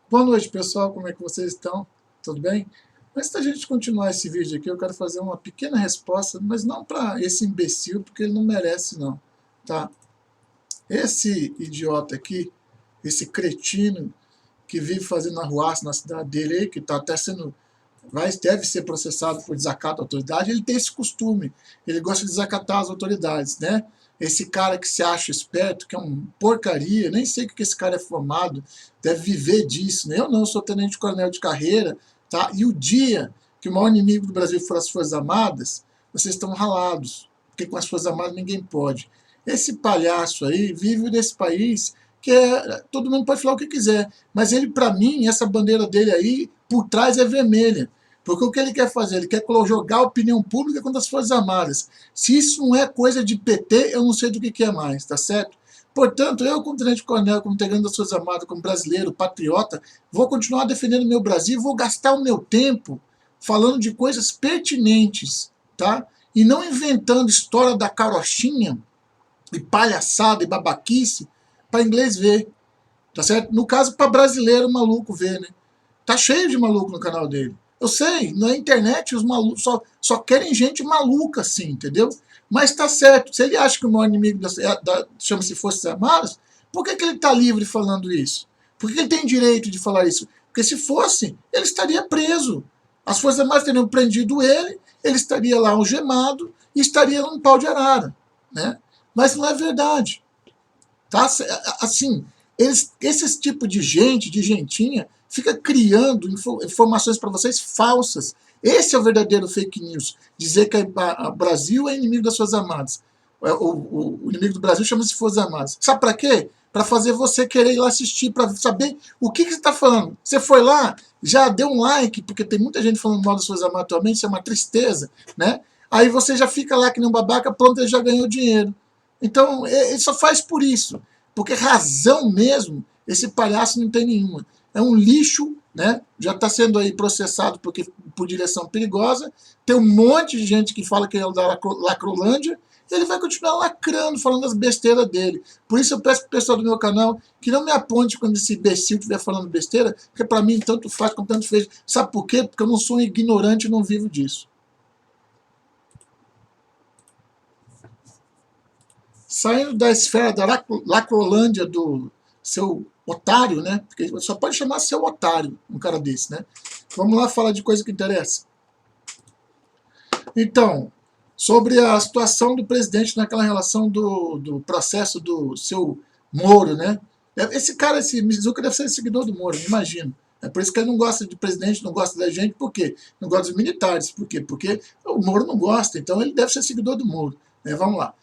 Boa noite, pessoal. Como é que vocês estão? Tudo bem? Antes da gente continuar esse vídeo aqui, eu quero fazer uma pequena resposta, mas não para esse imbecil, porque ele não merece, não. Tá? Esse idiota aqui, esse cretino que vive fazendo arruaça na cidade dele, aí, que está até sendo deve ser processado por desacato à autoridade, ele tem esse costume, ele gosta de desacatar as autoridades, né? Esse cara que se acha esperto, que é um porcaria, nem sei o que esse cara é formado, deve viver disso, né? Eu não, sou tenente-coronel de carreira, tá? E o dia que o maior inimigo do Brasil for as Forças Armadas, vocês estão ralados, porque com as Forças Armadas ninguém pode. Esse palhaço aí vive nesse país que todo mundo pode falar o que quiser, mas ele, para mim, essa bandeira dele aí, por trás é vermelha. Porque o que ele quer fazer? Ele quer jogar a opinião pública contra as Forças Armadas. Se isso não é coisa de PT, eu não sei do que é mais, tá certo? Portanto, eu, como tenente-coronel, como integrante das Forças Armadas, como brasileiro, patriota, vou continuar defendendo o meu Brasil, vou gastar o meu tempo falando de coisas pertinentes, tá? E não inventando história da carochinha e palhaçada e babaquice para inglês ver, tá certo? No caso, para brasileiro maluco ver, né? Tá cheio de maluco no canal dele. Eu sei, na internet os malucos só querem gente maluca assim, entendeu? Mas tá certo, se ele acha que o maior inimigo chama-se Forças Armadas, por que ele tá livre falando isso? Por que ele tem direito de falar isso? Porque se fosse, ele estaria preso. As Forças Armadas teriam prendido ele estaria lá algemado e estaria num pau de arara, né? Mas não é verdade. Tá? Assim, esses tipos de gente, de gentinha, fica criando informações para vocês falsas. Esse é o verdadeiro fake news. Dizer que o Brasil é inimigo das Forças Armadas. O inimigo do Brasil chama-se Forças Armadas. Sabe para quê? Para fazer você querer ir lá assistir, para saber o que você está falando. Você foi lá, já deu um like, porque tem muita gente falando mal das Forças Armadas atualmente, isso é uma tristeza, né? Aí você já fica lá que nem um babaca, pronto, ele já ganhou dinheiro. Então, ele só faz por isso. Porque razão mesmo, esse palhaço não tem nenhuma. É um lixo, né? Já está sendo aí processado por direção perigosa. Tem um monte de gente que fala que é o da Lacrolândia. Ele vai continuar lacrando, falando as besteiras dele. Por isso eu peço para o pessoal do meu canal que não me aponte quando esse imbecil estiver falando besteira, porque para mim tanto faz como tanto fez. Sabe por quê? Porque eu não sou um ignorante e não vivo disso. Saindo da esfera da Lacrolândia do seu otário, né? Porque só pode chamar seu otário um cara desse, né? Vamos lá falar de coisa que interessa. Então, sobre a situação do presidente naquela relação do processo do seu Moro, né? Esse cara, esse Mizuka, deve ser seguidor do Moro, imagino. É por isso que ele não gosta de presidente, não gosta da gente, por quê? Não gosta dos militares, por quê? Porque o Moro não gosta, então ele deve ser seguidor do Moro. Né? Vamos lá.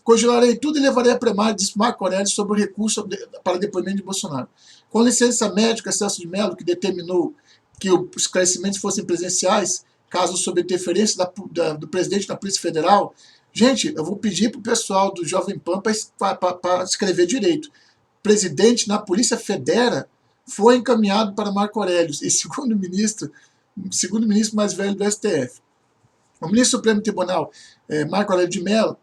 Congelarei tudo e levarei a plenário, disse Marco Aurélio, sobre o recurso para depoimento de Bolsonaro. Com licença médica, Celso de Mello, que determinou que os esclarecimentos fossem presenciais, caso sob interferência do presidente da Polícia Federal. Gente, eu vou pedir para o pessoal do Jovem Pan para escrever direito. Presidente na Polícia Federal foi encaminhado para Marco Aurélio, e segundo ministro mais velho do STF. O ministro do Supremo Tribunal, Marco Aurélio de Mello,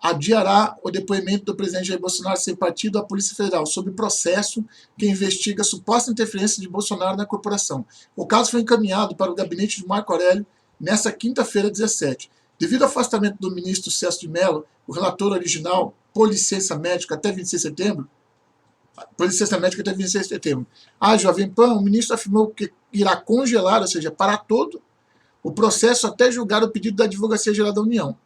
adiará o depoimento do presidente Jair Bolsonaro sem partido à Polícia Federal sobre processo que investiga a suposta interferência de Bolsonaro na corporação. O caso foi encaminhado para o gabinete de Marco Aurélio nesta quinta-feira, 17. Devido ao afastamento do ministro Celso de Mello, o relator original, por licença médica até 26 de setembro, a Jovem Pan, o ministro afirmou que irá congelar, ou seja, parar todo o processo até julgar o pedido da Advocacia Geral da União,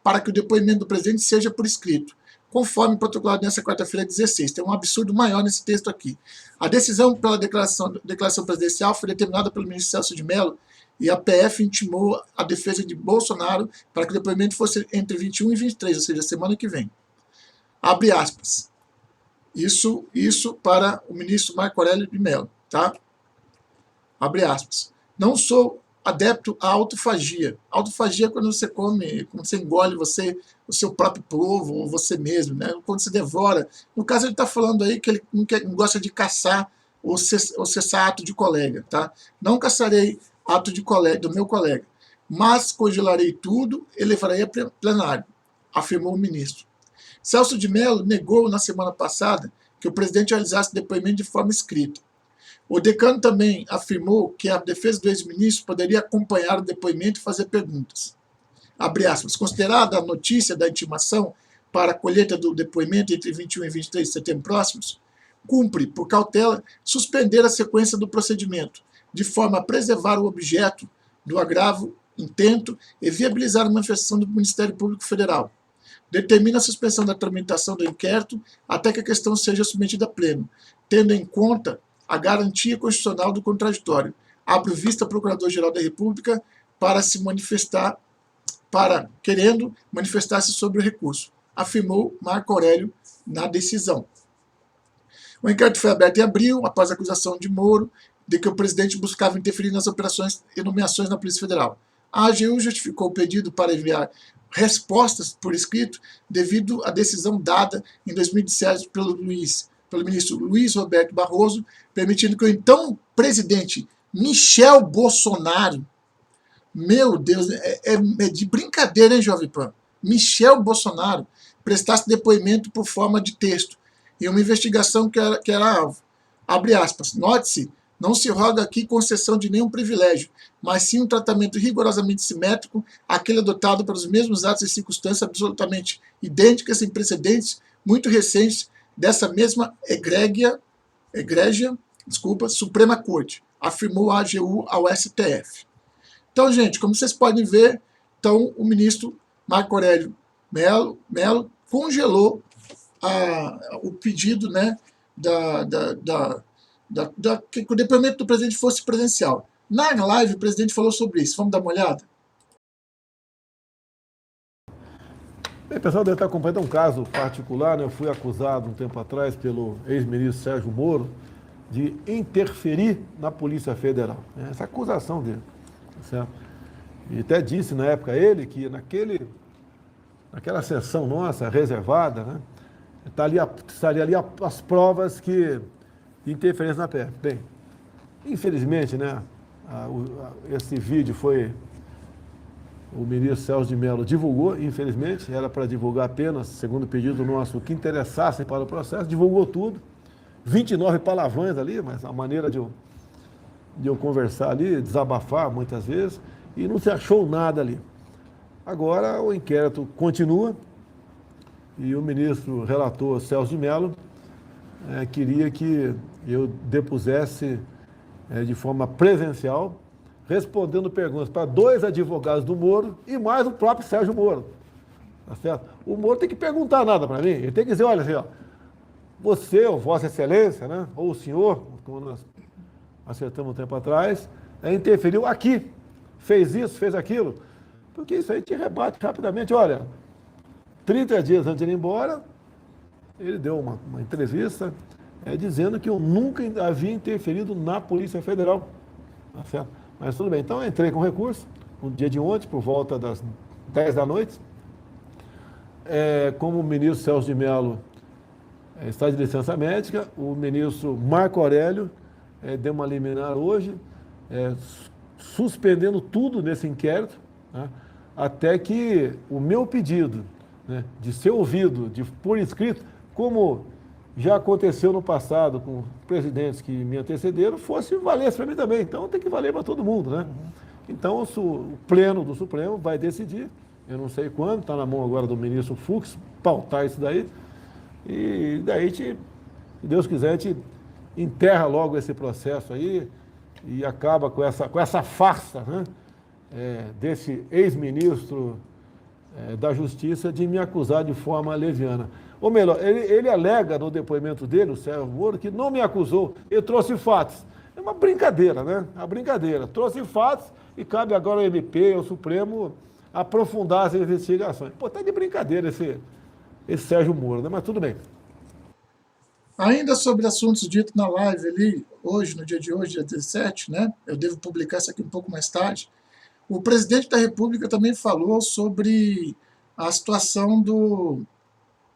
para que o depoimento do presidente seja por escrito, conforme protocolado nesta quarta-feira, 16. Tem um absurdo maior nesse texto aqui. A decisão pela declaração presidencial foi determinada pelo ministro Celso de Mello e a PF intimou a defesa de Bolsonaro para que o depoimento fosse entre 21 e 23, ou seja, semana que vem. Abre aspas. Isso para o ministro Marco Aurélio de Mello, tá? Abre aspas. Não sou adepto à autofagia. Autofagia é quando você come, quando você engole o seu próprio povo, ou você mesmo, né? Quando você devora. No caso, ele está falando aí que ele não gosta de caçar ou cessar ato de colega, tá? Não caçarei ato de colega, do meu colega, mas congelarei tudo e levarei a plenário, afirmou o ministro. Celso de Mello negou na semana passada que o presidente realizasse o depoimento de forma escrita. O decano também afirmou que a defesa do ex-ministro poderia acompanhar o depoimento e fazer perguntas. Abre aspas, considerada a notícia da intimação para a colheita do depoimento entre 21 e 23 de setembro próximos, cumpre, por cautela, suspender a sequência do procedimento, de forma a preservar o objeto do agravo, intento e viabilizar a manifestação do Ministério Público Federal. Determina a suspensão da tramitação do inquérito até que a questão seja submetida a pleno, tendo em conta a garantia constitucional do contraditório. Abro vista ao Procurador-Geral da República para se manifestar, querendo manifestar-se sobre o recurso, afirmou Marco Aurélio na decisão. O inquérito foi aberto em abril, após a acusação de Moro de que o presidente buscava interferir nas operações e nomeações na Polícia Federal. A AGU justificou o pedido para enviar respostas por escrito devido à decisão dada em 2017 pelo ministro Luiz Roberto Barroso, permitindo que o então presidente Michel Bolsonaro, meu Deus, é de brincadeira, hein, Jovem Pan? Michel Bolsonaro prestasse depoimento por forma de texto em uma investigação que era alvo. Abre aspas, note-se, não se roga aqui concessão de nenhum privilégio, mas sim um tratamento rigorosamente simétrico àquele adotado pelos mesmos atos e circunstâncias absolutamente idênticas em precedentes muito recentes dessa mesma egrégia, Suprema Corte, afirmou a AGU ao STF. Então, gente, como vocês podem ver, então, o ministro Marco Aurélio Mello congelou o pedido, né, que o depoimento do presidente fosse presencial. Na live, o presidente falou sobre isso. Vamos dar uma olhada? Bem, pessoal, deve estar acompanhando um caso particular, né? Eu fui acusado um tempo atrás pelo ex-ministro Sérgio Moro de interferir na Polícia Federal. Essa acusação dele. Certo? E até disse na época ele que naquela sessão nossa reservada, né, estaria ali as provas de interferência na PF. Bem, infelizmente, né, esse vídeo o ministro Celso de Mello divulgou, infelizmente, era para divulgar apenas, segundo o pedido nosso, o que interessasse para o processo, divulgou tudo, 29 palavrões ali, mas a maneira de eu conversar ali, desabafar muitas vezes, e não se achou nada ali. Agora o inquérito continua e o ministro relator Celso de Mello queria que eu depusesse de forma presencial, respondendo perguntas para 2 advogados do Moro e mais o próprio Sérgio Moro. Tá certo? O Moro tem que perguntar nada para mim, ele tem que dizer, olha assim, ó, você, ou Vossa Excelência, né, ou o senhor, como nós acertamos um tempo atrás, interferiu aqui, fez isso, fez aquilo, porque isso aí te rebate rapidamente. Olha, 30 dias antes de ir embora, ele deu uma entrevista dizendo que eu nunca havia interferido na Polícia Federal. Tá certo? Mas tudo bem, então eu entrei com recurso, no dia de ontem, por volta das 10 da noite. Como o ministro Celso de Mello está de licença médica, o ministro Marco Aurélio deu uma liminar hoje, suspendendo tudo nesse inquérito, né, até que o meu pedido, né, de ser ouvido por escrito, como já aconteceu no passado com presidentes que me antecederam, valesse para mim também. Então tem que valer para todo mundo, né? Então o pleno do Supremo vai decidir, eu não sei quando, está na mão agora do ministro Fux, pautar isso daí, e daí, se Deus quiser, a gente enterra logo esse processo aí e acaba com essa farsa, né, desse ex-ministro da Justiça de me acusar de forma leviana. Ou melhor, ele alega no depoimento dele, o Sérgio Moro, que não me acusou, ele trouxe fatos. É uma brincadeira, né? Uma brincadeira. Trouxe fatos e cabe agora ao MP, ao Supremo, aprofundar as investigações. Pô, tá de brincadeira esse Sérgio Moro, né? Mas tudo bem. Ainda sobre assuntos ditos na live ali, hoje, no dia de hoje, dia 17, né? Eu devo publicar isso aqui um pouco mais tarde. O presidente da República também falou sobre a situação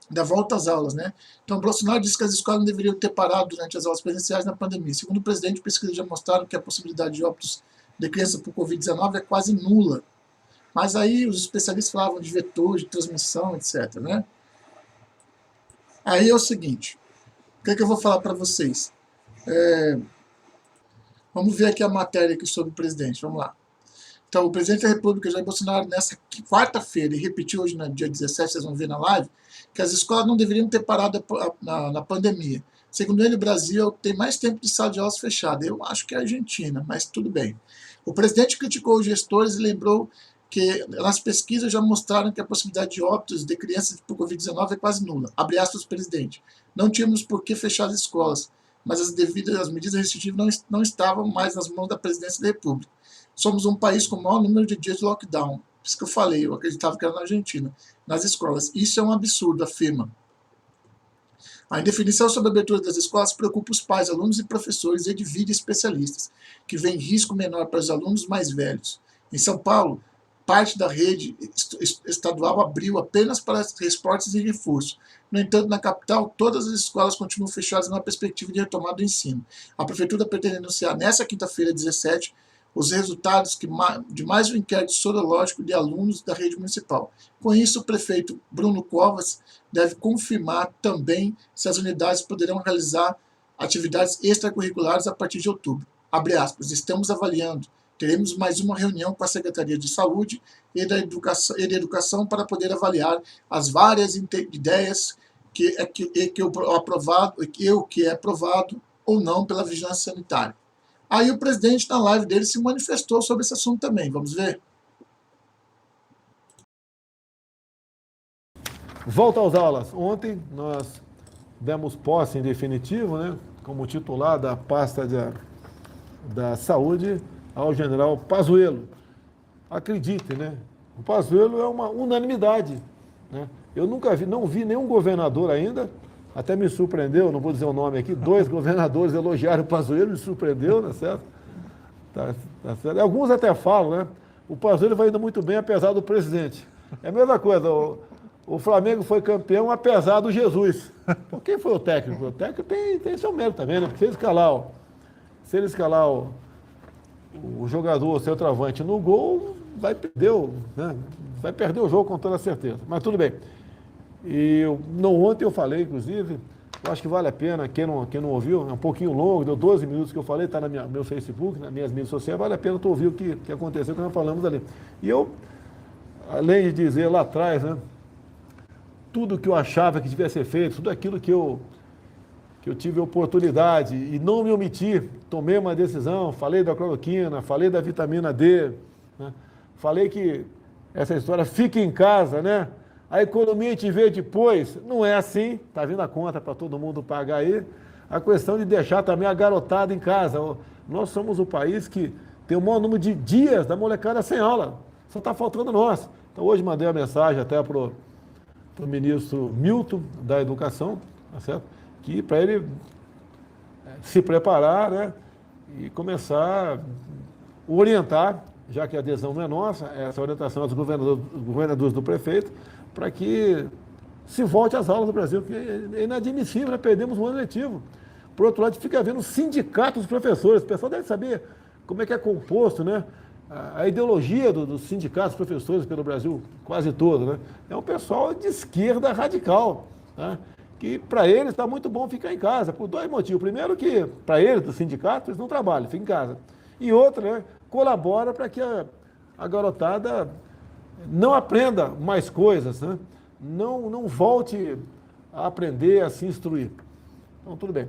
da volta às aulas, né? Então, Bolsonaro disse que as escolas não deveriam ter parado durante as aulas presenciais na pandemia. Segundo o presidente, pesquisas já mostraram que a possibilidade de óbitos de crianças por Covid-19 é quase nula. Mas aí os especialistas falavam de vetor, de transmissão, etc., né? Aí é o seguinte, O que é que eu vou falar para vocês? Vamos ver aqui a matéria aqui sobre o presidente, vamos lá. Então, o presidente da República, Jair Bolsonaro, nessa quarta-feira, e repetiu hoje no dia 17, vocês vão ver na live, que as escolas não deveriam ter parado na pandemia. Segundo ele, o Brasil é o que tem mais tempo de sala de aulas fechada. Eu acho que é a Argentina, mas tudo bem. O presidente criticou os gestores e lembrou que as pesquisas já mostraram que a possibilidade de óbitos de crianças por Covid-19 é quase nula. Abre aspas, presidente. Não tínhamos por que fechar as escolas, mas as medidas restritivas não estavam mais nas mãos da presidência da República. Somos um país com o maior número de dias de lockdown. Por isso que eu falei, eu acreditava que era na Argentina, nas escolas. Isso é um absurdo, afirma. A indefinição sobre a abertura das escolas preocupa os pais, alunos e professores e divide especialistas, que vêem risco menor para os alunos mais velhos. Em São Paulo, parte da rede estadual abriu apenas para transportes e reforço. No entanto, na capital, todas as escolas continuam fechadas na perspectiva de retomada do ensino. A Prefeitura pretende anunciar nesta quinta-feira, 17, os resultados de mais um inquérito sorológico de alunos da rede municipal. Com isso, o prefeito Bruno Covas deve confirmar também se as unidades poderão realizar atividades extracurriculares a partir de outubro. Abre aspas, estamos avaliando. Teremos mais uma reunião com a Secretaria de Saúde e da Educação para poder avaliar as várias ideias que é aprovado ou não pela Vigilância Sanitária. Aí o presidente, na live dele, se manifestou sobre esse assunto também. Vamos ver? Volta às aulas. Ontem nós demos posse em definitivo, né, como titular da pasta da saúde ao general Pazuello. Acredite, né? O Pazuello é uma unanimidade, né? Eu nunca vi, não vi nenhum governador ainda, até me surpreendeu, não vou dizer o nome aqui, 2 governadores elogiaram o Pazuello, me surpreendeu, né, certo? Tá certo? Alguns até falam, né? O Pazuello vai indo muito bem apesar do presidente. É a mesma coisa, o Flamengo foi campeão apesar do Jesus. Por quem foi o técnico? O técnico tem seu mérito também, né? Se ele escalar o jogador, o centroavante no gol, vai perder, né? Vai perder o jogo com toda certeza. Mas tudo bem. E ontem eu falei, inclusive, eu acho que vale a pena, quem não ouviu, é um pouquinho longo, deu 12 minutos que eu falei, está no meu Facebook, nas minhas mídias sociais, vale a pena tu ouvir o que aconteceu, que nós falamos ali. E eu, além de dizer lá atrás, né, tudo que eu achava que devia ser feito, tudo aquilo que eu tive oportunidade e não me omiti, tomei uma decisão, falei da cloroquina, falei da vitamina D, né? Falei que essa história fica em casa, né? A economia a gente vê depois, não é assim, está vindo a conta para todo mundo pagar aí. A questão de deixar também a garotada em casa. Nós somos o país que tem o maior número de dias da molecada sem aula, só está faltando nós. Então hoje mandei uma mensagem até para o ministro Milton da Educação, tá certo? Que para ele se preparar, né, e começar a orientar, já que a adesão não é nossa, essa orientação dos governadores do prefeito, para que se volte às aulas do Brasil, porque é inadmissível, né? Perdemos um ano letivo. Por outro lado, fica havendo sindicatos dos professores, o pessoal deve saber como é que é composto, né? A ideologia dos sindicatos professores pelo Brasil quase todo, né? É um pessoal de esquerda radical, né? Que para eles está muito bom ficar em casa, por 2 motivos. Primeiro que, para eles, dos sindicatos, eles não trabalham, ficam em casa. E outro, né, colabora para que a garotada não aprenda mais coisas, né? Não volte a aprender, a se instruir. Então, tudo bem.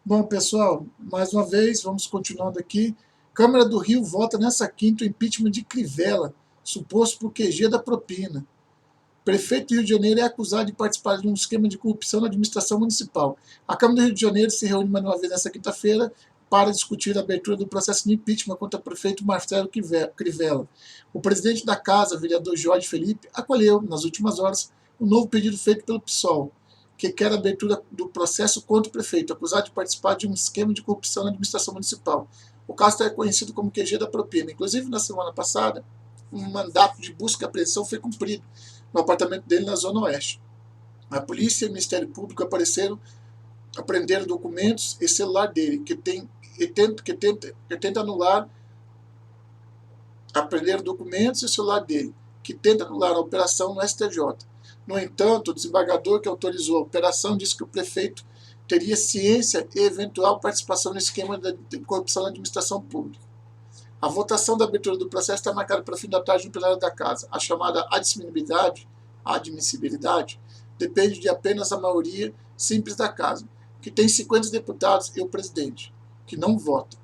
Bom, pessoal, mais uma vez, vamos continuando aqui. Câmara do Rio vota nessa quinta o impeachment de Crivella, suposto por QG da propina. Prefeito do Rio de Janeiro é acusado de participar de um esquema de corrupção na administração municipal. A Câmara do Rio de Janeiro se reúne mais uma vez nesta quinta-feira para discutir a abertura do processo de impeachment contra o prefeito Marcelo Crivella. O presidente da casa, vereador Jorge Felipe, acolheu, nas últimas horas, um novo pedido feito pelo PSOL, que quer a abertura do processo contra o prefeito, acusado de participar de um esquema de corrupção na administração municipal. O caso é conhecido como QG da propina. Inclusive, na semana passada, um mandato de busca e apreensão foi cumprido no apartamento dele na Zona Oeste. A polícia e o Ministério Público apreenderam documentos e celular dele, que tenta anular, apreenderam documentos e celular dele, que tenta anular a operação no STJ. No entanto, o desembargador que autorizou a operação disse que o prefeito teria ciência e eventual participação no esquema de corrupção na administração pública. A votação da abertura do processo está marcada para o fim da tarde no plenário da Casa. A chamada admissibilidade depende de apenas a maioria simples da Casa, que tem 50 deputados, e o presidente, que não vota.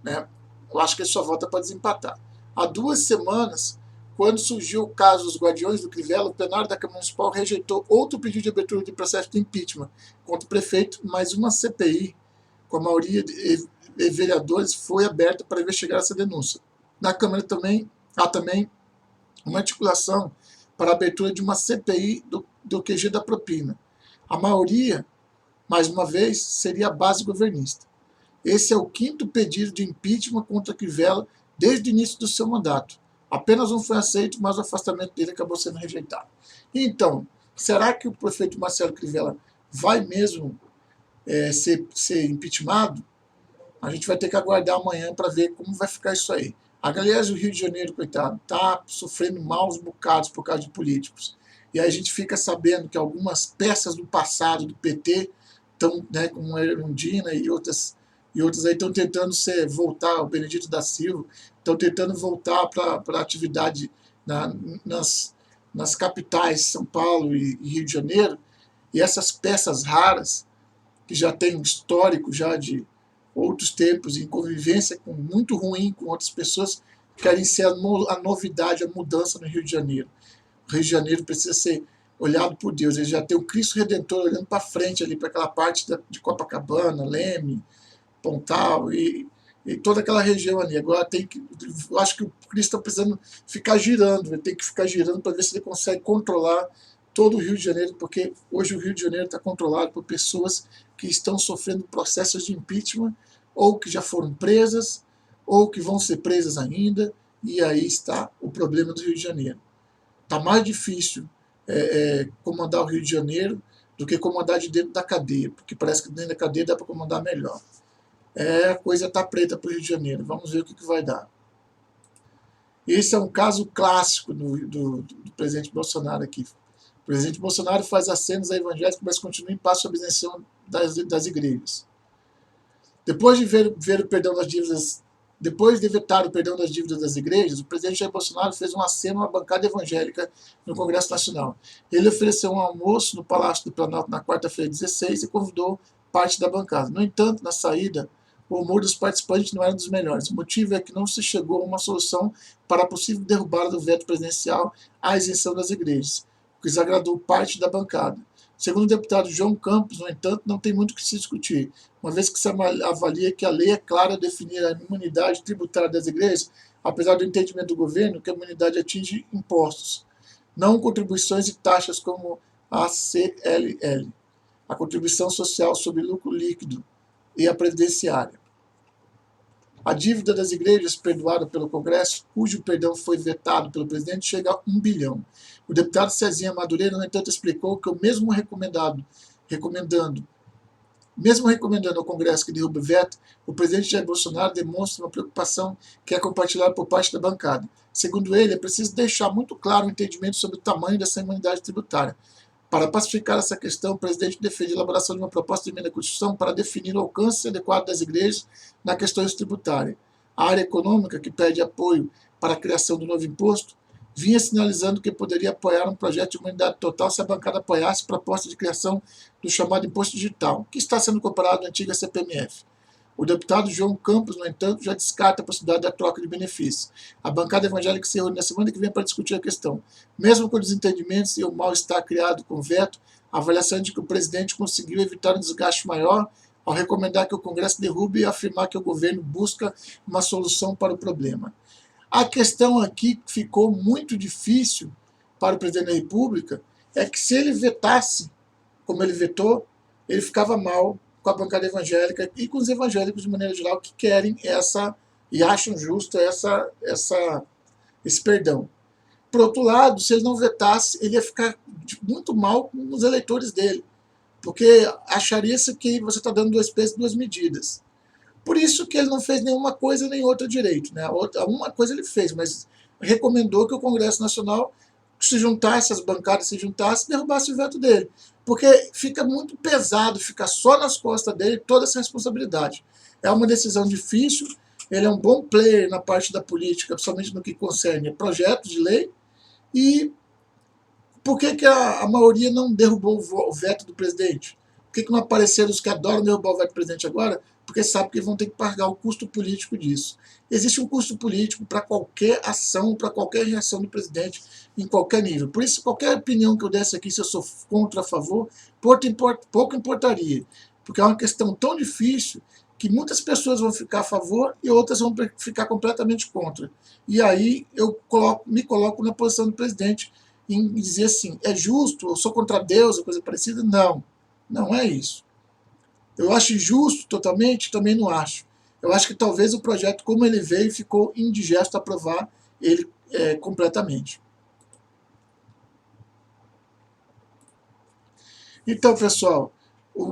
Eu acho que ele só vota para desempatar. Há 2 semanas, quando surgiu o caso dos Guardiões do Crivella, o plenário da Câmara Municipal rejeitou outro pedido de abertura de processo de impeachment contra o prefeito, mas uma CPI, com a maioria de vereadores, foi aberta para investigar essa denúncia. Na Câmara há também uma articulação para a abertura de uma CPI do QG da propina. A maioria, mais uma vez, seria a base governista. Esse é o 5º pedido de impeachment contra Crivella desde o início do seu mandato. Apenas um foi aceito, mas o afastamento dele acabou sendo rejeitado. Então, será que o prefeito Marcelo Crivella vai mesmo ser impeachmentado? A gente vai ter que aguardar amanhã para ver como vai ficar isso aí. Aliás, o Rio de Janeiro, coitado, está sofrendo maus bocados por causa de políticos. E aí a gente fica sabendo que algumas peças do passado do PT estão, como a Erundina e outras aí estão tentando voltar, o Benedito da Silva, estão tentando voltar para a atividade nas capitais, São Paulo e Rio de Janeiro, e essas peças raras, que já têm um histórico já de outros tempos, em convivência muito ruim com outras pessoas, querem ser a novidade, a mudança no Rio de Janeiro. O Rio de Janeiro precisa ser olhado por Deus, ele já tem o Cristo Redentor olhando para frente, ali para aquela parte de Copacabana, Leme, Pontal e toda aquela região ali. Agora eu acho que o Cristo está precisando ficar girando, ele tem que ficar girando para ver se ele consegue controlar todo o Rio de Janeiro, porque hoje o Rio de Janeiro está controlado por pessoas que estão sofrendo processos de impeachment, ou que já foram presas, ou que vão ser presas ainda, e aí está o problema do Rio de Janeiro. Está mais difícil comandar o Rio de Janeiro do que comandar de dentro da cadeia, porque parece que dentro da cadeia dá para comandar melhor. A coisa está preta para o Rio de Janeiro, vamos ver o que vai dar. Esse é um caso clássico do presidente Bolsonaro aqui. O presidente Bolsonaro faz acenos a evangélicos, mas continua em paz sobre a isenção das igrejas. Depois de vetar o perdão das dívidas das igrejas, o presidente Jair Bolsonaro fez um aceno à bancada evangélica no Congresso Nacional. Ele ofereceu um almoço no Palácio do Planalto na quarta-feira 16 e convidou parte da bancada. No entanto, na saída, o humor dos participantes não era dos melhores. O motivo é que não se chegou a uma solução para a possível derrubada do veto presidencial à isenção das igrejas, o que desagradou parte da bancada. Segundo o deputado João Campos, no entanto, não tem muito o que se discutir, uma vez que se avalia que a lei é clara ao definir a imunidade tributária das igrejas, apesar do entendimento do governo que a imunidade atinge impostos, não contribuições e taxas como a CLL, a contribuição social sobre lucro líquido e a previdenciária. A dívida das igrejas perdoada pelo Congresso, cujo perdão foi vetado pelo presidente, chega a 1 bilhão. O deputado Cezinha Madureira, no entanto, explicou que mesmo recomendando ao Congresso que derrube o veto, o presidente Jair Bolsonaro demonstra uma preocupação que é compartilhada por parte da bancada. Segundo ele, é preciso deixar muito claro o entendimento sobre o tamanho dessa imunidade tributária. Para pacificar essa questão, o presidente defende a elaboração de uma proposta de emenda à Constituição para definir o alcance adequado das igrejas na questão tributária. A área econômica, que pede apoio para a criação do novo imposto, vinha sinalizando que poderia apoiar um projeto de imunidade total se a bancada apoiasse a proposta de criação do chamado imposto digital, que está sendo comparado à antiga CPMF. O deputado João Campos, no entanto, já descarta a possibilidade da troca de benefícios. A bancada evangélica se reúne na semana que vem para discutir a questão. Mesmo com desentendimentos e o mal-estar criado com o veto, a avaliação é de que o presidente conseguiu evitar um desgaste maior ao recomendar que o Congresso derrube e afirmar que o governo busca uma solução para o problema. A questão aqui que ficou muito difícil para o presidente da República é que se ele vetasse, como ele vetou, ele ficava mal com a bancada evangélica e com os evangélicos de maneira geral que querem essa e acham justo esse perdão. Por outro lado, se ele não vetasse, ele ia ficar muito mal com os eleitores dele, porque acharia-se que você está dando dois pesos e duas medidas. Por isso que ele não fez nenhuma coisa nem outra direito. Né? Uma coisa ele fez, mas recomendou que o Congresso Nacional se juntasse, as bancadas se juntassem e derrubasse o veto dele. Porque fica muito pesado, fica só nas costas dele toda essa responsabilidade. É uma decisão difícil, ele é um bom player na parte da política, principalmente no que concerne projetos de lei. E por que a maioria não derrubou o veto do presidente? Por que não apareceram os que adoram derrubar o veto do presidente agora? Porque sabem que vão ter que pagar o custo político disso. Existe um custo político para qualquer ação, para qualquer reação do presidente, em qualquer nível. Por isso, qualquer opinião que eu desse aqui, se eu sou contra ou a favor, pouco importaria. Porque é uma questão tão difícil que muitas pessoas vão ficar a favor e outras vão ficar completamente contra. E aí eu me coloco na posição do presidente em dizer assim, é justo, eu sou contra Deus, ou coisa parecida. Não, não é isso. Eu acho injusto totalmente? Também não acho. Eu acho que talvez o projeto, como ele veio, ficou indigesto aprovar ele completamente. Então, pessoal, o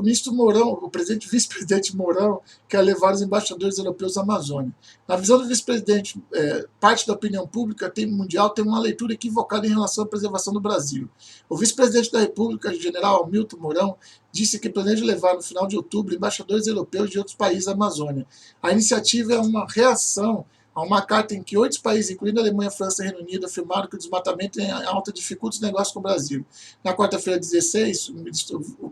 ministro Mourão, o vice-presidente Mourão, quer levar os embaixadores europeus à Amazônia. Na visão do vice-presidente, parte da opinião pública mundial tem uma leitura equivocada em relação à preservação do Brasil. O vice-presidente da República, general Hamilton Mourão, disse que planeja levar no final de outubro embaixadores europeus de outros países à Amazônia. A iniciativa é uma reação a uma carta em que 8 países, incluindo a Alemanha, França e Reino Unido, afirmaram que o desmatamento em alta dificulta os negócios com o Brasil. Na quarta-feira, 16, o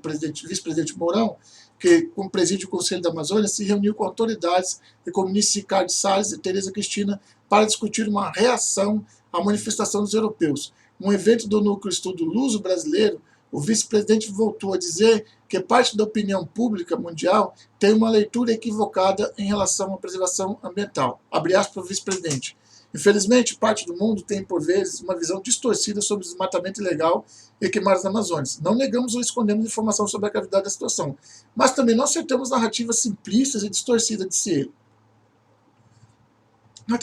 vice-presidente Mourão, que, como preside o Conselho da Amazônia, se reuniu com autoridades e com o ministro Ricardo Salles e Tereza Cristina para discutir uma reação à manifestação dos europeus. Um evento do Núcleo Estudo Luso Brasileiro, o vice-presidente voltou a dizer que parte da opinião pública mundial tem uma leitura equivocada em relação à preservação ambiental. Abre aspas para o vice-presidente. Infelizmente, parte do mundo tem, por vezes, uma visão distorcida sobre o desmatamento ilegal e queimadas na Amazônia. Não negamos ou escondemos informação sobre a gravidade da situação, mas também não aceitamos narrativas simplistas e distorcidas, disse ele. Na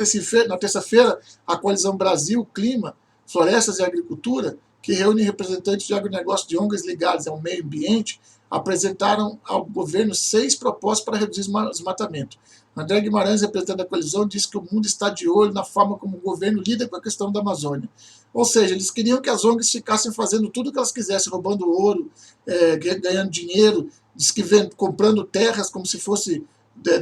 terça-feira, a Coalizão Brasil, Clima, Florestas e Agricultura, que reúne representantes de agronegócio de ONGs ligadas ao meio ambiente, apresentaram ao governo 6 propostas para reduzir o desmatamento. André Guimarães, representante da coalizão, disse que o mundo está de olho na forma como o governo lida com a questão da Amazônia. Ou seja, eles queriam que as ONGs ficassem fazendo tudo o que elas quisessem, roubando ouro, ganhando dinheiro, comprando terras como se fossem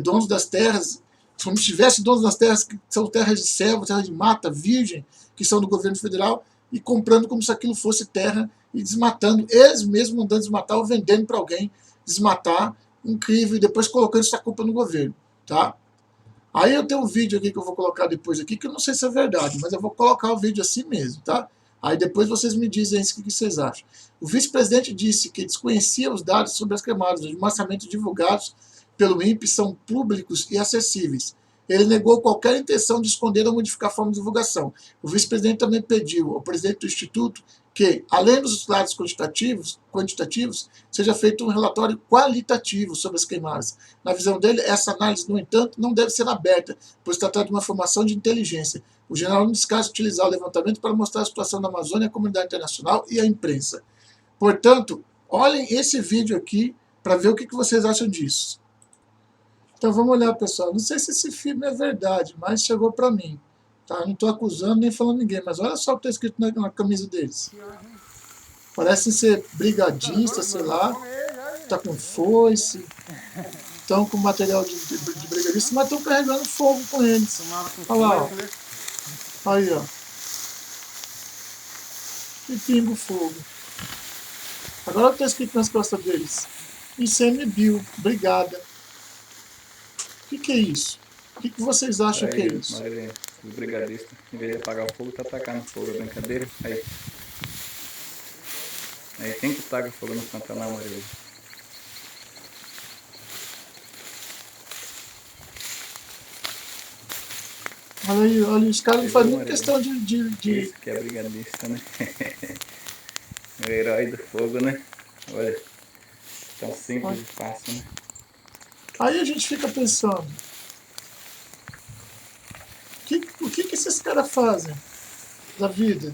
donos das terras, como se tivessem donos das terras que são terras de selva, terras de mata, virgem, que são do governo federal, e comprando como se aquilo fosse terra e desmatando, eles mesmos mandando desmatar ou vendendo para alguém desmatar, incrível, e depois colocando essa culpa no governo. Tá? Aí eu tenho um vídeo aqui que eu vou colocar depois aqui, que eu não sei se é verdade, mas eu vou colocar o vídeo assim mesmo, tá? Aí depois vocês me dizem o que vocês acham. O vice-presidente disse que desconhecia os dados sobre as queimadas, os massamentos divulgados pelo INPE são públicos e acessíveis. Ele negou qualquer intenção de esconder ou modificar a forma de divulgação. O vice-presidente também pediu ao presidente do Instituto que, além dos dados quantitativos, seja feito um relatório qualitativo sobre as queimadas. Na visão dele, essa análise, no entanto, não deve ser aberta, pois trata de uma formação de inteligência. O general não descarta utilizar o levantamento para mostrar a situação da Amazônia à comunidade internacional e à imprensa. Portanto, olhem esse vídeo aqui para ver o que vocês acham disso. Então vamos olhar, pessoal. Não sei se esse filme é verdade, mas chegou para mim. Tá? Não estou acusando nem falando ninguém, mas olha só o que está escrito na camisa deles. Parecem ser brigadistas, sei lá. Está com foice. Estão com material de brigadista, mas estão carregando fogo com eles. Olha lá. Ó. Aí, ó. e pinga o fogo. Agora está escrito nas costas deles: ICMBio, brigada. O que é isso? O que vocês acham que é Aí, isso? maioria dos brigadistas, em vez de apagar o fogo, tá atacando fogo, é brincadeira. Aí quem que taca fogo no Pantanal, maioria? Olha aí, olha, os caras não fazem nem Maria? questão de... Esse que é brigadista, né? O herói do fogo, né? Olha, tão simples e fácil, né? Aí a gente fica pensando, o que esses caras fazem da vida?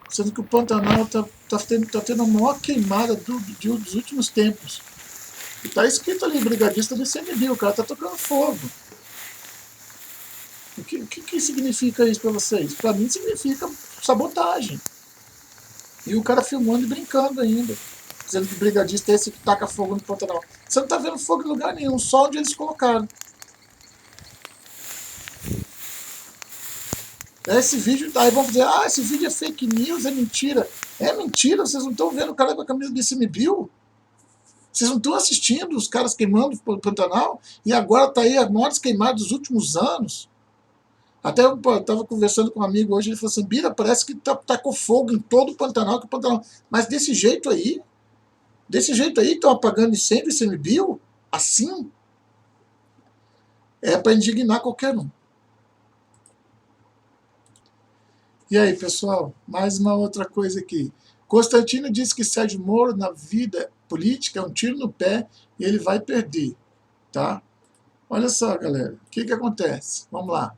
Sendo que o Pantanal tá tendo a maior queimada dos últimos tempos. E tá escrito ali, brigadista do ICMBio, o cara tá tocando fogo. O que significa isso para vocês? Para mim significa sabotagem. E o cara filmando e brincando ainda. Dizendo que o brigadista é esse que taca fogo no Pantanal. Você não tá vendo fogo em lugar nenhum, só onde eles colocaram. Esse vídeo, aí vão dizer, esse vídeo é fake news, é mentira. É mentira, vocês não estão vendo o cara com a camisa do ICMBio? Vocês não estão assistindo os caras queimando o Pantanal? E agora tá aí as maiores queimadas dos últimos anos. Até eu estava conversando com um amigo hoje, ele falou assim, Bira, parece que tacou fogo em todo o Pantanal, mas desse jeito aí estão apagando incêndio e ICMBio? Assim? É para indignar qualquer um. E aí, pessoal, mais uma outra coisa aqui. Constantino disse que Sérgio Moro, na vida política, é um tiro no pé e ele vai perder. Tá? Olha só, galera, o que acontece? Vamos lá.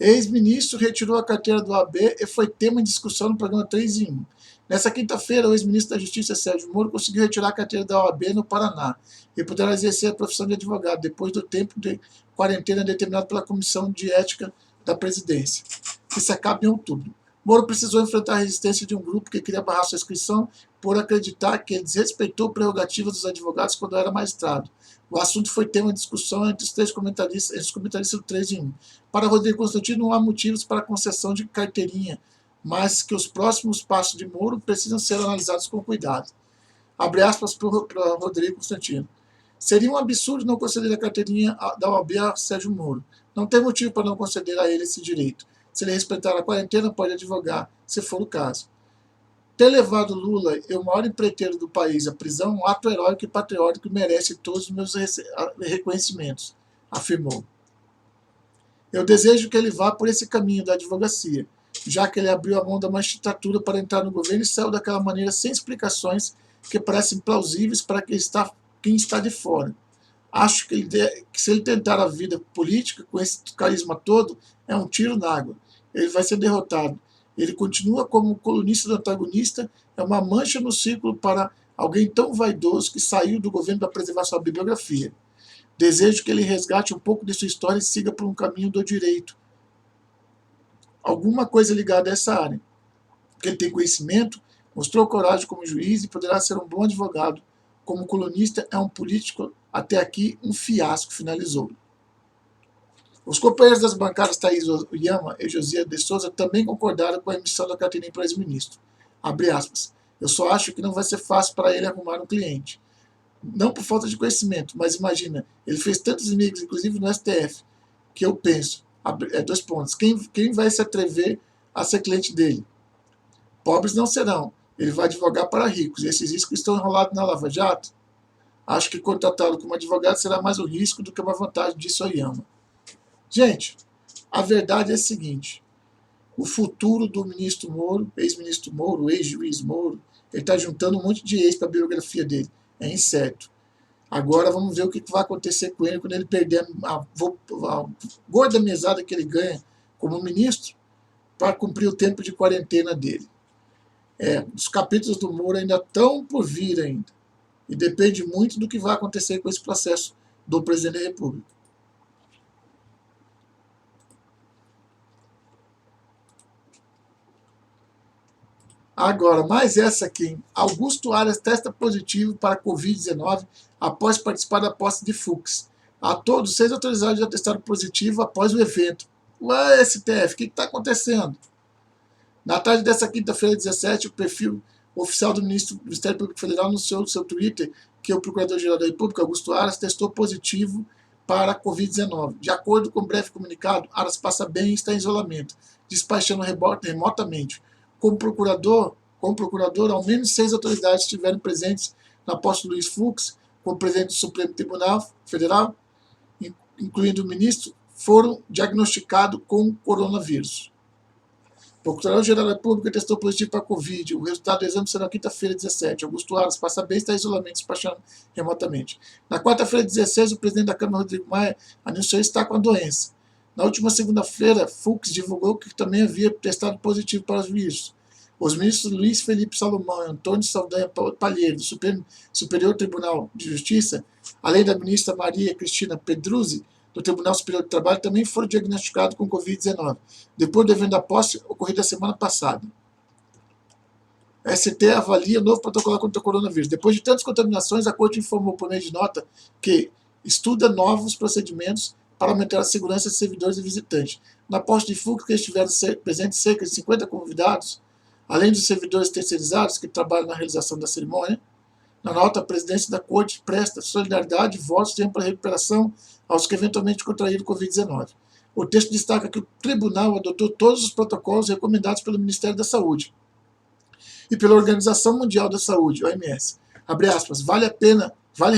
Ex-ministro retirou a carteira do AB e foi tema de discussão no programa 3 em 1. Nessa quinta-feira, o ex-ministro da Justiça, Sérgio Moro, conseguiu retirar a carteira da OAB no Paraná e poderá exercer a profissão de advogado depois do tempo de quarentena determinado pela Comissão de Ética da Presidência, que se acaba em outubro. Moro precisou enfrentar a resistência de um grupo que queria barrar sua inscrição por acreditar que ele desrespeitou prerrogativas dos advogados quando era magistrado. O assunto foi tema de discussão entre os comentaristas do 3 em 1. Para Rodrigo Constantino, não há motivos para concessão de carteirinha, mas que os próximos passos de Moro precisam ser analisados com cuidado. Abre aspas para Rodrigo Constantino. Seria um absurdo não conceder a carteirinha da OAB a Sérgio Moro. Não tem motivo para não conceder a ele esse direito. Se ele respeitar a quarentena, pode advogar, se for o caso. Ter levado Lula e o maior empreiteiro do país à prisão é um ato heróico e patriótico que merece todos os meus reconhecimentos, afirmou. Eu desejo que ele vá por esse caminho da advocacia, já que ele abriu a mão da magistratura para entrar no governo e saiu daquela maneira sem explicações que parecem plausíveis para quem está de fora. Acho que se ele tentar a vida política com esse carisma todo, é um tiro na água. Ele vai ser derrotado. Ele continua como colunista do antagonista, é uma mancha no círculo para alguém tão vaidoso que saiu do governo para preservar sua bibliografia. Desejo que ele resgate um pouco de sua história e siga por um caminho do direito. Alguma coisa ligada a essa área. Porque ele tem conhecimento, mostrou coragem como juiz e poderá ser um bom advogado. Como colunista, é um político, até aqui, um fiasco, finalizou. Os companheiros das bancadas Thaís Oyama e Josias de Souza também concordaram com a emissão da carteirinha para o ex-ministro. Abre aspas. Eu só acho que não vai ser fácil para ele arrumar um cliente. Não por falta de conhecimento, mas imagina, ele fez tantos inimigos, inclusive no STF, que eu penso, dois pontos, quem vai se atrever a ser cliente dele? Pobres não serão, ele vai advogar para ricos, e esses ricos estão enrolados na Lava Jato. Acho que contratá-lo como advogado será mais um risco do que uma vantagem, disse Oyama. Gente, a verdade é a seguinte, o futuro do ministro Moro, ex-ministro Moro, ex-juiz Moro, ele está juntando um monte de ex para a biografia dele, é incerto. Agora vamos ver o que vai acontecer com ele quando ele perder a gorda mesada que ele ganha como ministro para cumprir o tempo de quarentena dele. Os capítulos do Moro ainda estão por vir ainda, e depende muito do que vai acontecer com esse processo do presidente da República. Agora, mais essa aqui, hein? Augusto Aras testa positivo para Covid-19 após participar da posse de Fux. A todos, 6 autorizados já testaram positivo após o evento. Ué, STF, o que está acontecendo? Na tarde dessa quinta-feira, 17, o perfil oficial do Ministério Público Federal anunciou no seu Twitter que o Procurador-Geral da República, Augusto Aras, testou positivo para a Covid-19. De acordo com um breve comunicado, Aras passa bem e está em isolamento, despachando remotamente. Como procurador, ao menos 6 autoridades estiveram presentes na posse do Luiz Fux, como presidente do Supremo Tribunal Federal, incluindo o ministro, foram diagnosticados com coronavírus. O Procurador-Geral da República testou positivo para a Covid. O resultado do exame será na quinta-feira, 17. Augusto Aras passa bem e está em isolamento, despachando remotamente. Na quarta-feira, 16, o presidente da Câmara, Rodrigo Maia, anunciou estar com a doença. Na última segunda-feira, Fux divulgou que também havia testado positivo para o vírus. Os ministros Luiz Felipe Salomão e Antônio Saldanha Palheiro, do Superior Tribunal de Justiça, além da ministra Maria Cristina Pedruzzi, do Tribunal Superior do Trabalho, também foram diagnosticados com Covid-19, depois do evento da posse ocorrido a semana passada. A ST avalia o novo protocolo contra o coronavírus. Depois de tantas contaminações, a Corte informou por meio de nota que estuda novos procedimentos para aumentar a segurança de servidores e visitantes. Na posse de Fux, que estiveram presentes cerca de 50 convidados, além dos servidores terceirizados que trabalham na realização da cerimônia. Na nota, a presidência da Corte presta solidariedade e votos de ampla recuperação aos que eventualmente contraíram Covid-19. O texto destaca que o tribunal adotou todos os protocolos recomendados pelo Ministério da Saúde e pela Organização Mundial da Saúde, OMS. Abre aspas, vale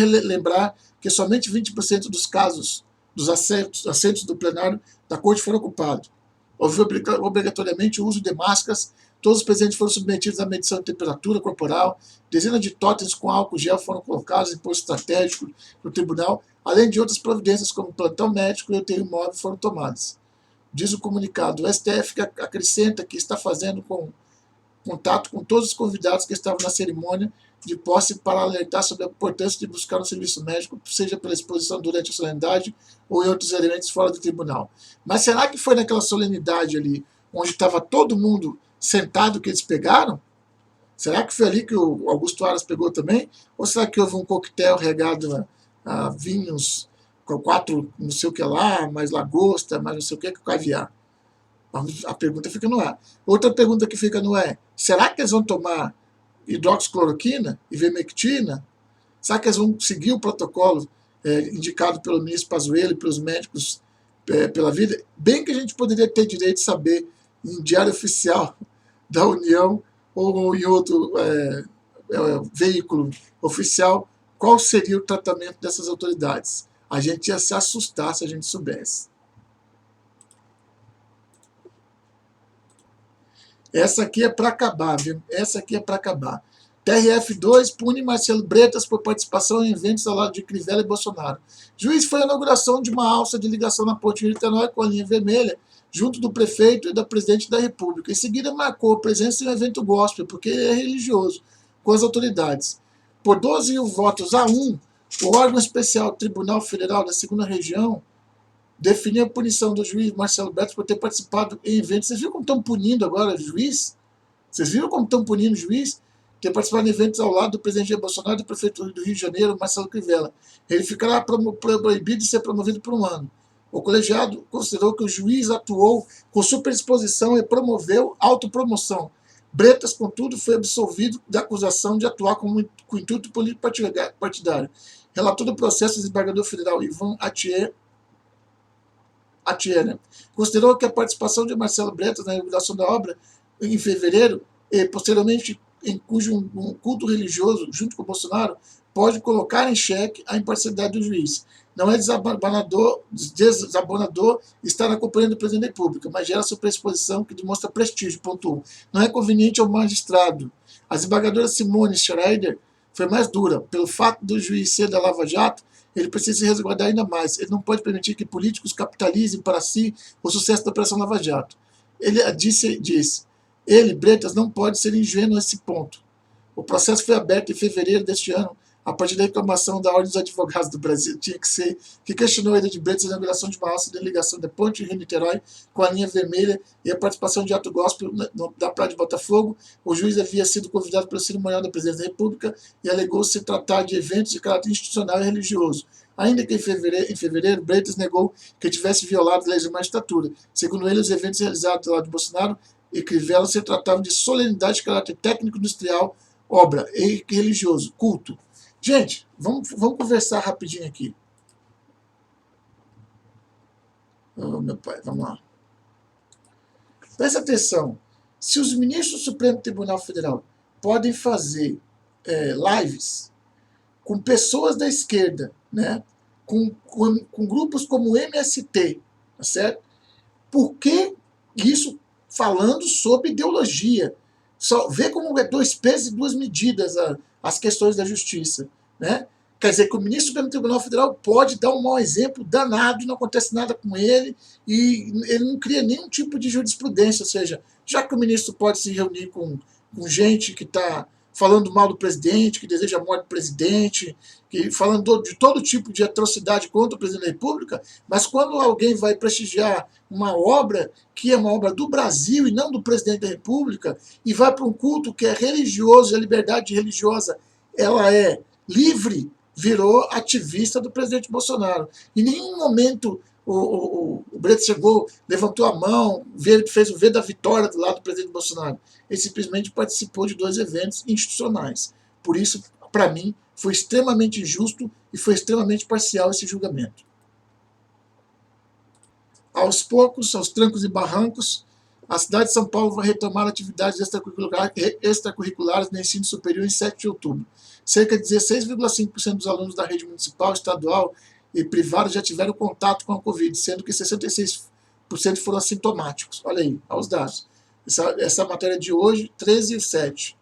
lembrar que somente 20% dos casos dos assentos do plenário da Corte foram ocupados. Houve obrigatoriamente o uso de máscaras. Todos os presentes foram submetidos à medição de temperatura corporal, dezenas de totens com álcool gel foram colocados em posto estratégico no tribunal, além de outras providências como plantão médico e UTI móvel foram tomadas. Diz o comunicado, o STF acrescenta que está fazendo contato com todos os convidados que estavam na cerimônia de posse para alertar sobre a importância de buscar um serviço médico, seja pela exposição durante a solenidade ou em outros elementos fora do tribunal. Mas será que foi naquela solenidade ali, onde estava todo mundo sentado que eles pegaram? Será que foi ali que o Augusto Aras pegou também? Ou será que houve um coquetel regado a vinhos com 4 não sei o que lá, mais lagosta, mais não sei o que caviar? A pergunta fica no ar. Outra pergunta que fica no ar é, será que eles vão tomar hidroxicloroquina, ivermectina? Será que eles vão seguir o protocolo indicado pelo ministro Pazuello e pelos médicos pela vida? Bem que a gente poderia ter direito de saber em diário oficial da União ou em outro veículo oficial qual seria o tratamento dessas autoridades. A gente ia se assustar se a gente soubesse. Essa aqui é para acabar, viu? Essa aqui é para acabar. TRF2 pune Marcelo Bretas por participação em eventos ao lado de Crivella e Bolsonaro. Juiz foi a inauguração de uma alça de ligação na Ponte Rio-Niterói com a linha vermelha, junto do prefeito e da presidente da República. Em seguida, marcou presença em um evento gospel, porque ele é religioso, com as autoridades. Por 12 votos a 1, o órgão especial Tribunal Federal da 2ª Região definiu a punição do juiz Marcelo Bretas por ter participado em eventos. Vocês viram como estão punindo agora o juiz? Vocês viram como estão punindo o juiz? Ter participado de eventos ao lado do presidente Jair Bolsonaro e do prefeito do Rio de Janeiro, Marcelo Crivella. Ele ficará proibido de ser promovido por 1 ano. O colegiado considerou que o juiz atuou com superexposição e promoveu autopromoção. Bretas, contudo, foi absolvido da acusação de atuar com intuito político partidário. Relator do processo, o desembargador federal Ivan Atier, considerou que a participação de Marcelo Bretas na inauguração da obra em fevereiro e posteriormente em cujo um culto religioso, junto com Bolsonaro, pode colocar em xeque a imparcialidade do juiz. Não é desabonador estar acompanhando o presidente da República, mas gera superexposição que demonstra prestígio, ponto 1. Não é conveniente ao magistrado. A desembargadora Simone Schreider foi mais dura. Pelo fato do juiz ser da Lava Jato, ele precisa se resguardar ainda mais. Ele não pode permitir que políticos capitalizem para si o sucesso da Operação Lava Jato. Ele disse, ele, Bretas, não pode ser ingênuo nesse ponto. O processo foi aberto em fevereiro deste ano, a partir da reclamação da Ordem dos Advogados do Brasil, que questionou a ida de Bretas a inauguração de uma alça de ligação da Ponte Rio-Niterói com a linha vermelha e a participação de ato gospel da Praia de Botafogo. O juiz havia sido convidado pelo cerimonial da Presidência da República e alegou se tratar de eventos de caráter institucional e religioso. Ainda que em fevereiro, Bretas negou que tivesse violado leis de magistratura. Segundo ele, os eventos realizados ao lado de Bolsonaro e Crivella se tratavam de solenidade de caráter técnico-industrial, obra e religioso, culto. Gente, vamos conversar rapidinho aqui. Oh, meu pai, vamos lá. Presta atenção. Se os ministros do Supremo Tribunal Federal podem fazer lives com pessoas da esquerda, né, com grupos como o MST, tá certo? Por que isso falando sobre ideologia? Só vê como é dois pesos e duas medidas as questões da justiça, né? Quer dizer que o ministro do Supremo Tribunal Federal pode dar um mau exemplo danado e não acontece nada com ele e ele não cria nenhum tipo de jurisprudência, ou seja, já que o ministro pode se reunir com gente que está falando mal do presidente, que deseja a morte do presidente, falando de todo tipo de atrocidade contra o presidente da República, mas quando alguém vai prestigiar uma obra que é uma obra do Brasil e não do presidente da República, e vai para um culto que é religioso, e a liberdade religiosa ela é livre, virou ativista do presidente Bolsonaro. Em nenhum momento o Breto chegou, levantou a mão, fez o V da vitória do lado do presidente Bolsonaro. Ele simplesmente participou de 2 eventos institucionais. Por isso, para mim, foi extremamente injusto e foi extremamente parcial esse julgamento. Aos poucos, aos trancos e barrancos, a cidade de São Paulo vai retomar atividades extracurriculares no ensino superior em 7 de outubro. Cerca de 16,5% dos alunos da rede municipal, estadual e privada já tiveram contato com a Covid, sendo que 66% foram assintomáticos. Olha aí, aos dados. Essa matéria de hoje, 13/7.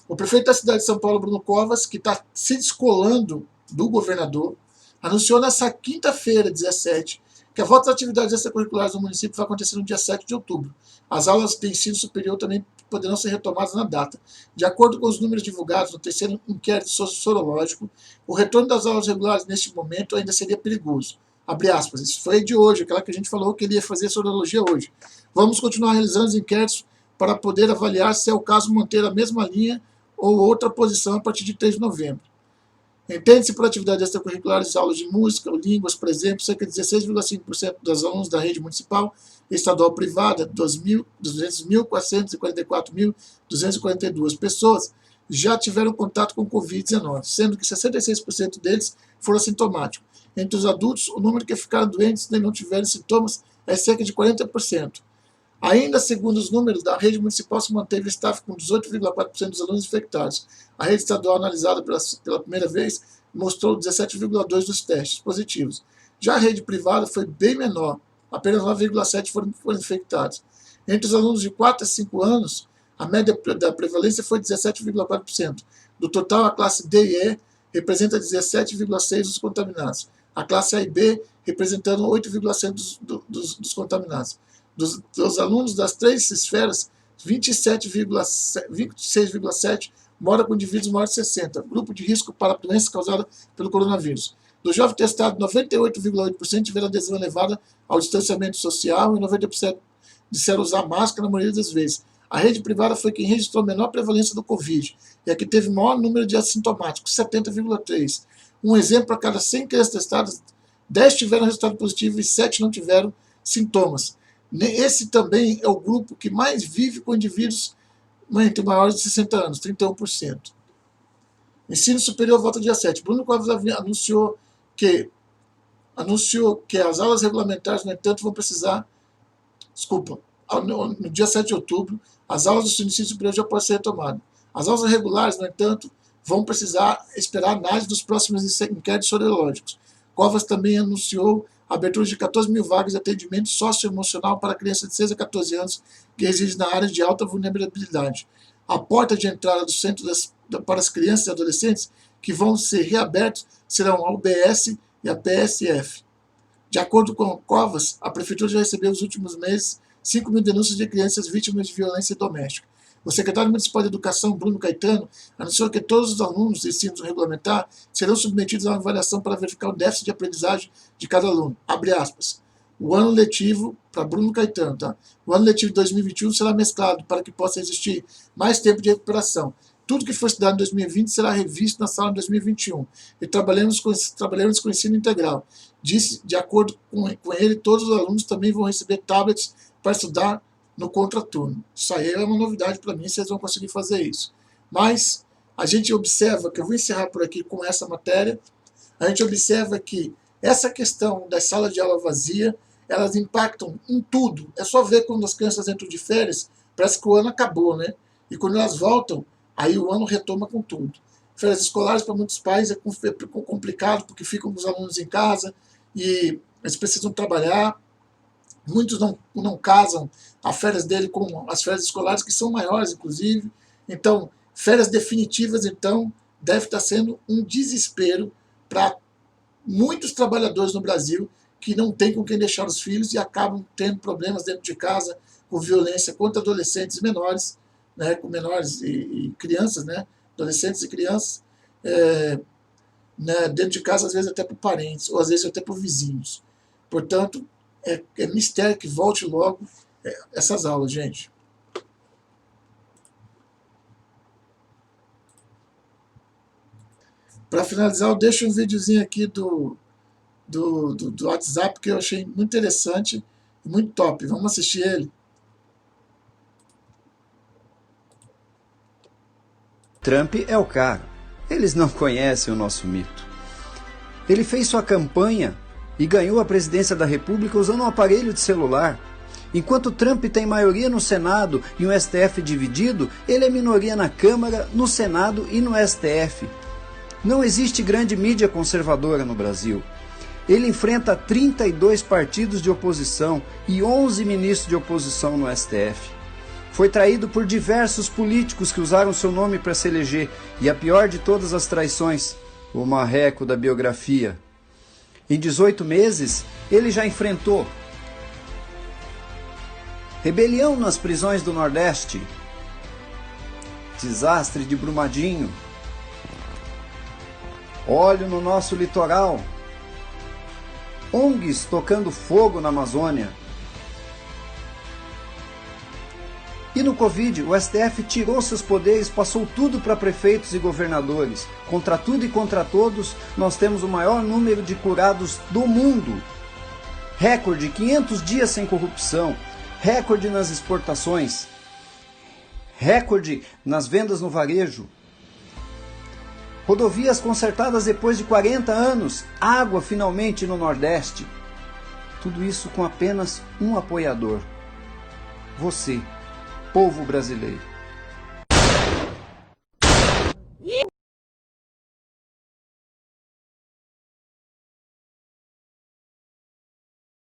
O prefeito da cidade de São Paulo, Bruno Covas, que está se descolando do governador, anunciou nessa quinta-feira, 17, que a volta das atividades extracurriculares no município vai acontecer no dia 7 de outubro. As aulas de ensino superior também poderão ser retomadas na data. De acordo com os números divulgados no terceiro inquérito sorológico, o retorno das aulas regulares neste momento ainda seria perigoso. Abre aspas, isso foi de hoje, aquela que a gente falou que ele ia fazer sorologia hoje. Vamos continuar realizando os inquéritos para poder avaliar se é o caso manter a mesma linha ou outra posição a partir de 3 de novembro. Entende-se por atividades extracurriculares, aulas de música ou línguas, por exemplo, cerca de 16,5% dos alunos da rede municipal, estadual privada, 200.444.242 pessoas, já tiveram contato com Covid-19, sendo que 66% deles foram assintomáticos. Entre os adultos, o número que ficaram doentes e não tiveram sintomas é cerca de 40%. Ainda segundo os números, da rede municipal se manteve estável com 18,4% dos alunos infectados. A rede estadual analisada pela primeira vez mostrou 17,2% dos testes positivos. Já a rede privada foi bem menor, apenas 9,7% foram infectados. Entre os alunos de 4 a 5 anos, a média da prevalência foi 17,4%. Do total, a classe D e E representa 17,6% dos contaminados. A classe A e B representando 8,7% dos contaminados. Dos alunos das 3 esferas, 26,7% mora com indivíduos maiores de 60, grupo de risco para doenças causadas pelo coronavírus. Do jovem testado, 98,8% tiveram adesão elevada ao distanciamento social e 90% disseram usar máscara na maioria das vezes. A rede privada foi quem registrou a menor prevalência do Covid e a que teve o maior número de assintomáticos, 70,3%. Um exemplo, a cada 100 crianças testadas, 10 tiveram resultado positivo e 7 não tiveram sintomas. Esse também é o grupo que mais vive com indivíduos entre maiores de 60 anos, 31%. Ensino superior volta dia 7. Bruno Covas anunciou que as aulas regulamentares, no entanto, vão precisar... no dia 7 de outubro, as aulas do ensino superior já podem ser retomadas. As aulas regulares, no entanto, vão precisar esperar a análise dos próximos inquéritos sorológicos. Covas também anunciou a abertura de 14 mil vagas de atendimento socioemocional para crianças de 6 a 14 anos que residem na área de alta vulnerabilidade. A porta de entrada do centro para as crianças e adolescentes que vão ser reabertos serão a UBS e a PSF. De acordo com Covas, a Prefeitura já recebeu nos últimos meses 5 mil denúncias de crianças vítimas de violência doméstica. O secretário municipal de Educação, Bruno Caetano, anunciou que todos os alunos do ensino regulamentar serão submetidos a uma avaliação para verificar o déficit de aprendizagem de cada aluno. Abre aspas. O ano letivo, para Bruno Caetano, tá? O ano letivo de 2021 será mesclado para que possa existir mais tempo de recuperação. Tudo que for estudado em 2020 será revisto na sala em 2021. E trabalharemos com ensino integral. De acordo com ele, todos os alunos também vão receber tablets para estudar no contraturno. Isso aí é uma novidade para mim, vocês vão conseguir fazer isso. Mas a gente observa, que eu vou encerrar por aqui com essa matéria, a gente observa que essa questão das salas de aula vazia, elas impactam em tudo. É só ver quando as crianças entram de férias, parece que o ano acabou, né? E quando elas voltam, aí o ano retoma com tudo. Férias escolares para muitos pais é complicado, porque ficam com os alunos em casa e eles precisam trabalhar. Muitos não casam as férias dele com as férias escolares, que são maiores, inclusive. Então, férias definitivas, então, deve estar sendo um desespero para muitos trabalhadores no Brasil que não têm com quem deixar os filhos e acabam tendo problemas dentro de casa, com violência contra adolescentes menores, né, com menores e crianças, né, adolescentes e crianças, né, dentro de casa, às vezes até por parentes, ou às vezes até por vizinhos. Portanto, é mistério que volte logo essas aulas, gente. Para finalizar, eu deixo um videozinho aqui do WhatsApp que eu achei muito interessante e muito top. Vamos assistir ele. Trump é o cara. Eles não conhecem o nosso mito. Ele fez sua campanha e ganhou a presidência da República usando um aparelho de celular. Enquanto Trump tem maioria no Senado e um STF dividido, ele é minoria na Câmara, no Senado e no STF. Não existe grande mídia conservadora no Brasil. Ele enfrenta 32 partidos de oposição e 11 ministros de oposição no STF. Foi traído por diversos políticos que usaram seu nome para se eleger, e a pior de todas as traições, o marreco da biografia. Em 18 meses, ele já enfrentou rebelião nas prisões do Nordeste, desastre de Brumadinho, óleo no nosso litoral, ONGs tocando fogo na Amazônia. E no Covid, o STF tirou seus poderes, passou tudo para prefeitos e governadores. Contra tudo e contra todos, nós temos o maior número de curados do mundo. Recorde, 500 dias sem corrupção. Recorde nas exportações. Recorde nas vendas no varejo. Rodovias consertadas depois de 40 anos. Água finalmente no Nordeste. Tudo isso com apenas um apoiador. Você, povo brasileiro.